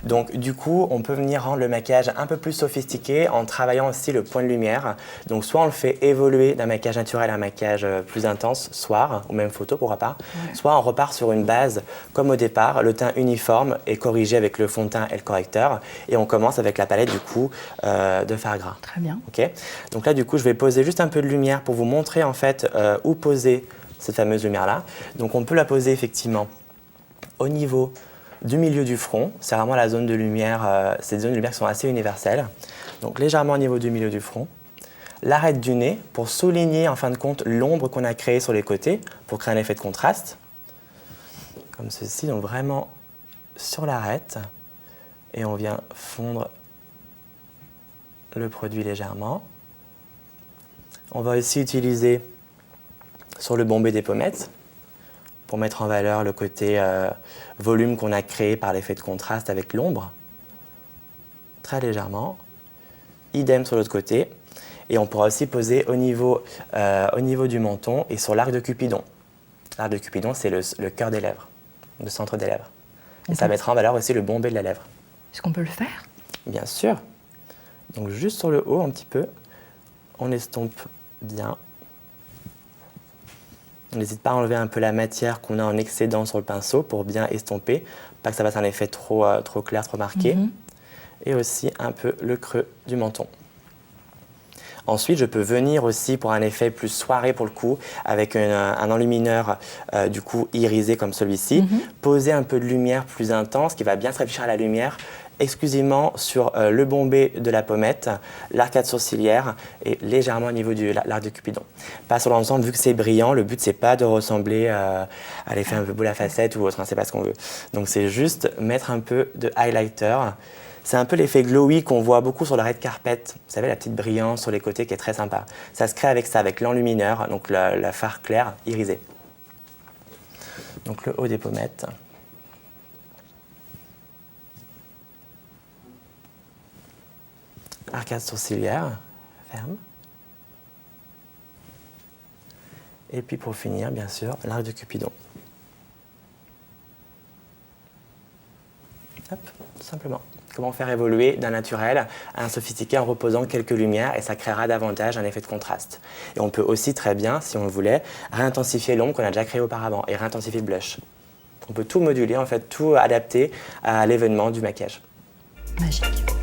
Donc du coup, on peut venir rendre le maquillage un peu plus sophistiqué en travaillant aussi le point de lumière. Donc soit on le fait évoluer d'un maquillage naturel à un maquillage plus intense, soir, ou même photo, pourquoi pas. Soit on repart sur une base comme au départ, le teint uniforme est corrigé avec le fond de teint et le correcteur. Et on commence avec la palette du coup de fard gras. Très bien. Okay. Donc là du coup, je vais poser juste un peu de lumière pour vous montrer en fait où poser cette fameuse lumière-là. Donc on peut la poser effectivement au niveau du milieu du front. C'est vraiment la zone de lumière, c'est des zones de lumière qui sont assez universelles. Donc légèrement au niveau du milieu du front. L'arête du nez pour souligner en fin de compte l'ombre qu'on a créée sur les côtés pour créer un effet de contraste. Comme ceci, donc vraiment sur l'arête. Et on vient fondre le produit légèrement. On va aussi utiliser sur le bombé des pommettes pour mettre en valeur le côté volume qu'on a créé par l'effet de contraste avec l'ombre. Très légèrement. Idem sur l'autre côté. Et on pourra aussi poser au niveau du menton et sur l'arc de Cupidon. L'arc de Cupidon, c'est le cœur des lèvres, le centre des lèvres. Et ça mettra en valeur aussi le bombé de la lèvre. Est-ce qu'on peut le faire? Bien sûr. Donc juste sur le haut un petit peu, on estompe bien. On n'hésite pas à enlever un peu la matière qu'on a en excédent sur le pinceau pour bien estomper, pas que ça fasse un effet trop clair, trop marqué. Et aussi un peu le creux du menton. Ensuite, je peux venir aussi pour un effet plus soirée pour le coup, avec un enlumineur du coup irisé comme celui-ci, poser un peu de lumière plus intense qui va bien se réfléchir à la lumière exclusivement sur le bombé de la pommette, l'arcade sourcilière et légèrement au niveau de l'arc de Cupidon. Pas sur l'ensemble, vu que c'est brillant, le but c'est pas de ressembler à l'effet un peu boule à facettes ou autre, hein, c'est pas ce qu'on veut. Donc c'est juste mettre un peu de highlighter. C'est un peu l'effet glowy qu'on voit beaucoup sur le red carpet. Vous savez, la petite brillance sur les côtés qui est très sympa. Ça se crée avec ça, avec l'enlumineur, donc la fard clair irisé. Donc le haut des pommettes. Arcade sourcilière, ferme. Et puis pour finir, bien sûr, l'arc de Cupidon. Hop, tout simplement. Comment faire évoluer d'un naturel à un sophistiqué en reposant quelques lumières et ça créera davantage un effet de contraste. Et on peut aussi très bien, si on le voulait, réintensifier l'ombre qu'on a déjà créée auparavant et réintensifier le blush. On peut tout moduler, en fait, tout adapter à l'événement du maquillage. Magique.